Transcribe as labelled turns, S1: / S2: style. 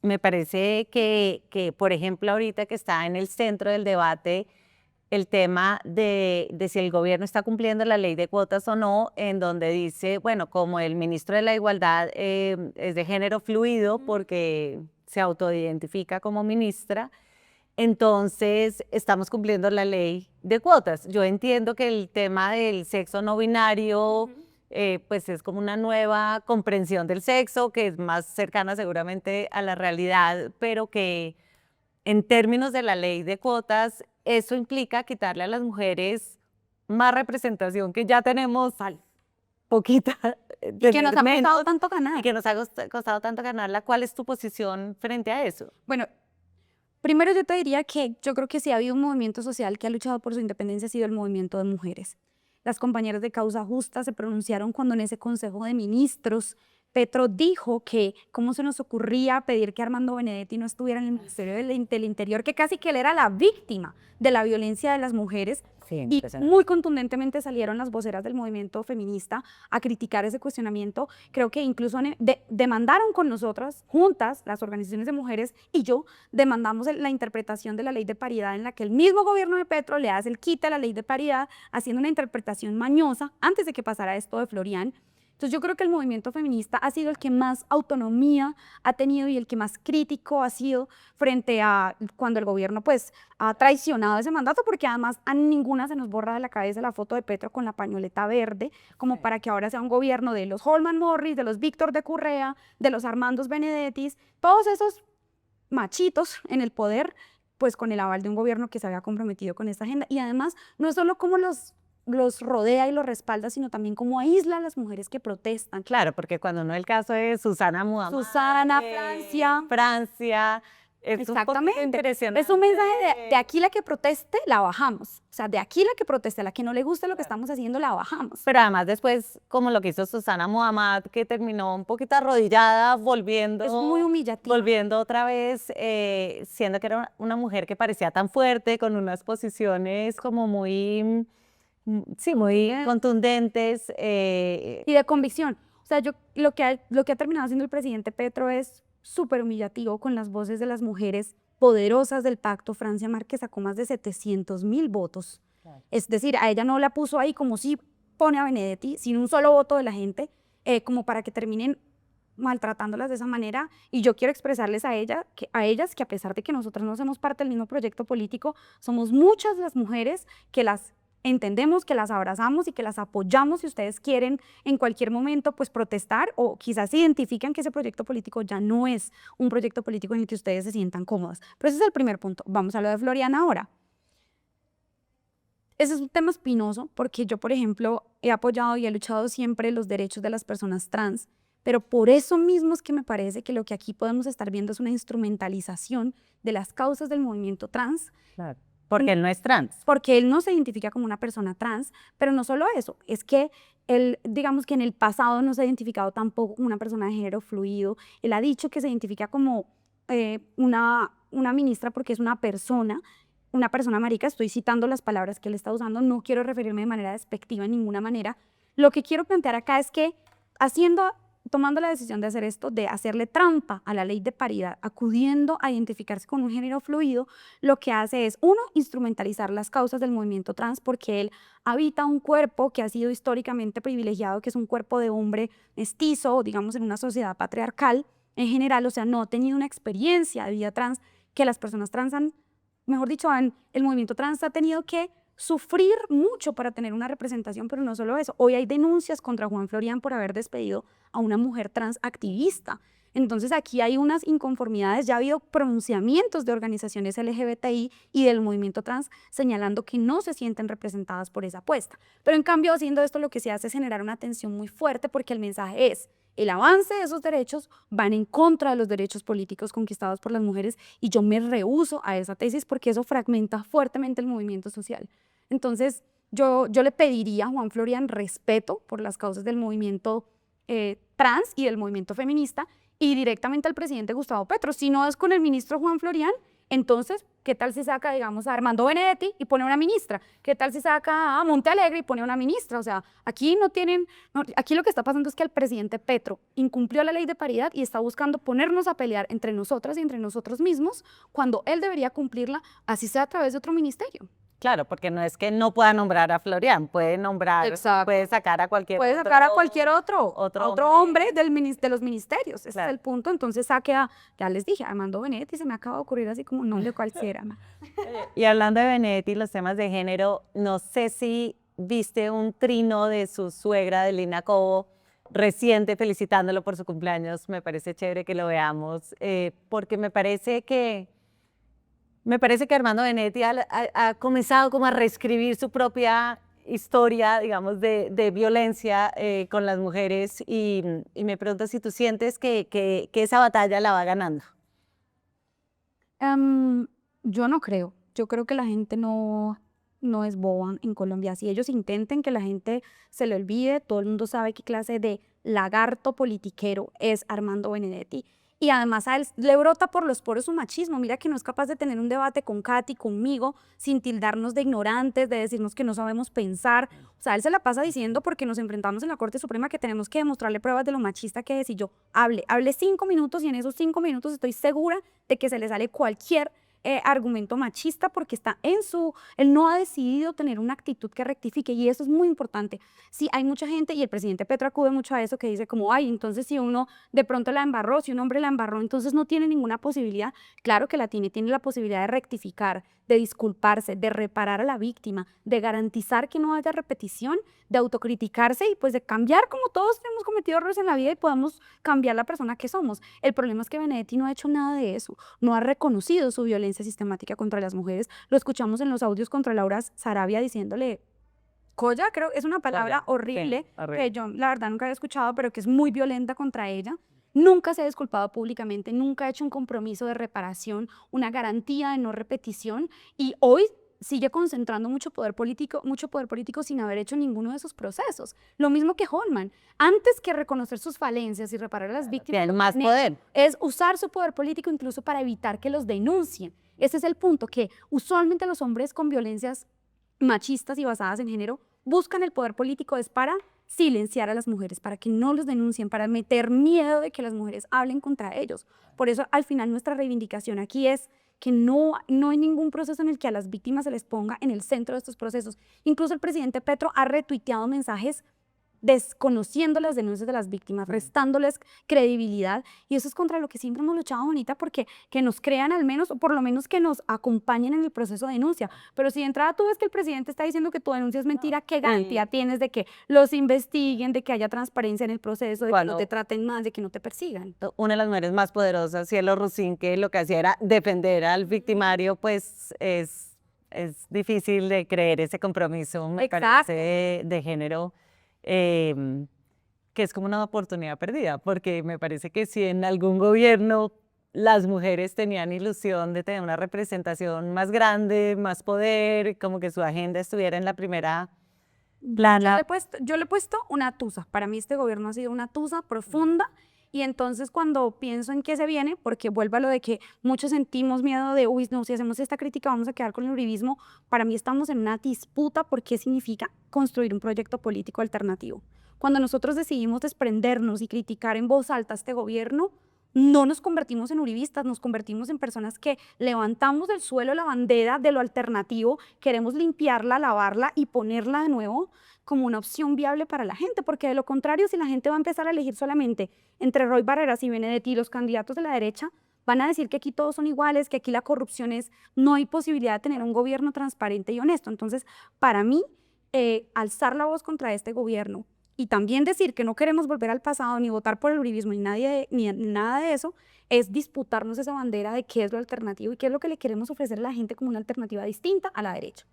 S1: me parece que, por ejemplo, ahorita que está en el centro del debate el tema de si el gobierno está cumpliendo la ley de cuotas o no, en donde dice, bueno, como el ministro de la Igualdad es de género fluido porque se autoidentifica como ministra, entonces estamos cumpliendo la ley de cuotas. Yo entiendo que el tema del sexo no binario, pues es como una nueva comprensión del sexo, que es más cercana seguramente a la realidad, pero que en términos de la ley de cuotas, eso implica quitarle a las mujeres más representación que ya tenemos, poquita,
S2: Y que nos
S1: tener
S2: ha costado
S1: menos,
S2: tanto
S1: y
S2: ganar.
S1: que nos ha costado tanto ganarla. ¿Cuál es tu posición frente a eso?
S2: Bueno, primero yo te diría que yo creo que si ha habido un movimiento social que ha luchado por su independencia ha sido el movimiento de mujeres. Las compañeras de Causa Justa se pronunciaron cuando en ese Consejo de Ministros Petro dijo que cómo se nos ocurría pedir que Armando Benedetti no estuviera en el Ministerio del Interior, que casi que él era la víctima de la violencia de las mujeres.
S1: Sí,
S2: Y
S1: impresionante.
S2: muy contundentemente salieron las voceras del movimiento feminista a criticar ese cuestionamiento. Creo que incluso demandaron con nosotras, juntas, las organizaciones de mujeres y yo, demandamos la interpretación de la ley de paridad en la que el mismo gobierno de Petro le hace el quite a la ley de paridad, haciendo una interpretación mañosa antes de que pasara esto de Florian. Entonces yo creo que el movimiento feminista ha sido el que más autonomía ha tenido y el que más crítico ha sido frente a cuando el gobierno pues ha traicionado ese mandato, porque además a ninguna se nos borra de la cabeza la foto de Petro con la pañoleta verde, como para que ahora sea un gobierno de los Holman Morris, de los Víctor de Correa, de los Armandos Benedettis, todos esos machitos en el poder, pues con el aval de un gobierno que se había comprometido con esta agenda. Y además, no es solo como los rodea y los respalda, sino también como aísla a las mujeres que protestan.
S1: Claro, porque cuando no el caso es Susana Muhammad,
S2: Susana, Francia.
S1: Francia, es un poquito
S2: Exactamente.
S1: impresionante.
S2: Es un mensaje de aquí la que proteste, la bajamos. O sea, de aquí la que proteste, la que no le guste lo que estamos haciendo, la bajamos.
S1: Pero además después, como lo que hizo Susana Muhammad, que terminó un poquito arrodillada, volviendo,
S2: Es muy humillativo.
S1: volviendo otra vez, siendo que era una mujer que parecía tan fuerte, con unas posiciones como muy, sí, muy contundentes.
S2: Y de convicción. O sea, lo que ha terminado haciendo el presidente Petro es súper humillativo con las voces de las mujeres poderosas del pacto. Francia Márquez sacó más de 700.000 votos.
S1: Claro.
S2: Es decir, a ella no la puso ahí como si pone a Benedetti, sin un solo voto de la gente, como para que terminen maltratándolas de esa manera. Y yo quiero expresarles a ellas que a pesar de que nosotras no somos parte del mismo proyecto político, somos muchas las mujeres que las entendemos, que las abrazamos y que las apoyamos si ustedes quieren en cualquier momento pues protestar o quizás identifican que ese proyecto político ya no es un proyecto político en el que ustedes se sientan cómodas. Pero ese es el primer punto. Vamos a lo de Florian ahora. Ese es un tema espinoso porque yo, por ejemplo, he apoyado y he luchado siempre los derechos de las personas trans, pero por eso mismo es que me parece que lo que aquí podemos estar viendo es una instrumentalización de las causas del movimiento trans.
S1: Claro. Porque él no es trans.
S2: Porque él no se identifica como una persona trans, pero no solo eso, es que él, digamos que en el pasado no se ha identificado tampoco como una persona de género fluido. Él ha dicho que se identifica como una ministra porque es una persona marica. Estoy citando las palabras que él está usando, no quiero referirme de manera despectiva en ninguna manera. Lo que quiero plantear acá es que tomando la decisión de hacer esto, de hacerle trampa a la ley de paridad, acudiendo a identificarse con un género fluido, lo que hace es, uno, instrumentalizar las causas del movimiento trans porque él habita un cuerpo que ha sido históricamente privilegiado, que es un cuerpo de hombre mestizo, digamos en una sociedad patriarcal en general, o sea, no ha tenido una experiencia de vida trans que las personas trans han, mejor dicho, el movimiento trans ha tenido que sufrir mucho para tener una representación, pero no solo eso. Hoy hay denuncias contra Juan Florian por haber despedido a una mujer trans activista. Entonces aquí hay unas inconformidades, ya ha habido pronunciamientos de organizaciones LGBTI y del movimiento trans señalando que no se sienten representadas por esa apuesta. Pero en cambio, haciendo esto lo que se hace es generar una tensión muy fuerte porque el mensaje es: el avance de esos derechos van en contra de los derechos políticos conquistados por las mujeres y yo me rehúso a esa tesis porque eso fragmenta fuertemente el movimiento social. Entonces, yo le pediría a Juan Florian respeto por las causas del movimiento trans y del movimiento feminista y directamente al presidente Gustavo Petro. Si no es con el ministro Juan Florian, Entonces, ¿qué tal si saca, digamos, a Armando Benedetti y pone una ministra? ¿Qué tal si saca a Monte Alegre y pone una ministra? O sea, aquí aquí lo que está pasando es que el presidente Petro incumplió la ley de paridad y está buscando ponernos a pelear entre nosotras y entre nosotros mismos cuando él debería cumplirla, así sea a través de otro ministerio.
S1: Claro, porque no es que no pueda nombrar a Florian, puede nombrar,
S2: Exacto.
S1: puede sacar a cualquier
S2: Puede sacar a cualquier a
S1: otro
S2: otro hombre de los ministerios. Ese
S1: Claro.
S2: es el punto. Entonces saque ya les dije, Armando Benedetti, se me acaba de ocurrir así como un nombre cualquiera.
S1: Y hablando de Benedetti y los temas de género, no sé si viste un trino de su suegra, de Lina Cobo, reciente, felicitándolo por su cumpleaños. Me parece chévere que lo veamos, porque me parece que Armando Benedetti ha comenzado como a reescribir su propia historia, digamos, de violencia con las mujeres y me pregunto si tú sientes que esa batalla la va ganando.
S2: Yo no creo. Yo creo que la gente no es boba en Colombia. Si ellos intenten que la gente se le olvide, todo el mundo sabe qué clase de lagarto politiquero es Armando Benedetti. Y además a él le brota por los poros su machismo. Mira que no es capaz de tener un debate con Katy, conmigo, sin tildarnos de ignorantes, de decirnos que no sabemos pensar. O sea, él se la pasa diciendo porque nos enfrentamos en la Corte Suprema que tenemos que demostrarle pruebas de lo machista que es. Y yo hable 5 minutos y en esos 5 minutos estoy segura de que se le sale cualquier argumento machista porque él no ha decidido tener una actitud que rectifique y eso es muy importante. Sí, hay mucha gente y el presidente Petro acude mucho a eso que dice como, ay, entonces si uno de pronto la embarró, si un hombre la embarró, entonces no tiene ninguna posibilidad. Claro que la tiene la posibilidad de rectificar, de disculparse, de reparar a la víctima, de garantizar que no haya repetición, de autocriticarse y pues de cambiar como todos hemos cometido errores en la vida y podamos cambiar la persona que somos. El problema es que Benedetti no ha hecho nada de eso, no ha reconocido su violencia sistemática contra las mujeres. Lo escuchamos en los audios contra Laura Sarabia diciéndole colla, creo, es una palabra horrible,
S1: sí, horrible,
S2: que yo la verdad nunca había escuchado, pero que es muy violenta contra ella. Nunca se ha disculpado públicamente, nunca ha hecho un compromiso de reparación, una garantía de no repetición y hoy sigue concentrando mucho poder político sin haber hecho ninguno de esos procesos. Lo mismo que Holman, antes que reconocer sus falencias y reparar a las víctimas,
S1: tiene más poder.
S2: es usar su poder político incluso para evitar que los denuncien. Ese es el punto, que usualmente los hombres con violencias machistas y basadas en género buscan el poder político es para silenciar a las mujeres, para que no los denuncien, para meter miedo de que las mujeres hablen contra ellos. Por eso, al final, nuestra reivindicación aquí es que no hay ningún proceso en el que a las víctimas se les ponga en el centro de estos procesos. Incluso el presidente Petro ha retuiteado mensajes desconociendo las denuncias de las víctimas, restándoles credibilidad, y eso es contra lo que siempre hemos luchado, Bonita, porque que nos crean al menos, o por lo menos que nos acompañen en el proceso de denuncia. Pero si de entrada tú ves que el presidente está diciendo que tu denuncia es mentira, ¿qué garantía tienes de que los investiguen, de que haya transparencia en el proceso, de que no te traten más, de que no te persigan?
S1: Una de las mujeres más poderosas, Cielo Rusín, que lo que hacía era defender al victimario, pues es difícil de creer ese compromiso, me parece, de género. Que es como una oportunidad perdida, porque me parece que si en algún gobierno las mujeres tenían ilusión de tener una representación más grande, más poder, como que su agenda estuviera en la primera plana.
S2: Yo le he puesto una tusa. Para mí este gobierno ha sido una tusa profunda. Y entonces cuando pienso en qué se viene, porque vuelvo a lo de que muchos sentimos miedo de, uy, no, si hacemos esta crítica vamos a quedar con el uribismo, para mí estamos en una disputa por qué significa construir un proyecto político alternativo. Cuando nosotros decidimos desprendernos y criticar en voz alta a este gobierno, no nos convertimos en uribistas, nos convertimos en personas que levantamos del suelo la bandera de lo alternativo, queremos limpiarla, lavarla y ponerla de nuevo como una opción viable para la gente, porque de lo contrario, si la gente va a empezar a elegir solamente entre Roy Barreras y Benedetti, los candidatos de la derecha, van a decir que aquí todos son iguales, que aquí la corrupción no hay posibilidad de tener un gobierno transparente y honesto. Entonces, para mí, alzar la voz contra este gobierno y también decir que no queremos volver al pasado, ni votar por el uribismo, ni nada de eso, es disputarnos esa bandera de qué es lo alternativo y qué es lo que le queremos ofrecer a la gente como una alternativa distinta a la derecha.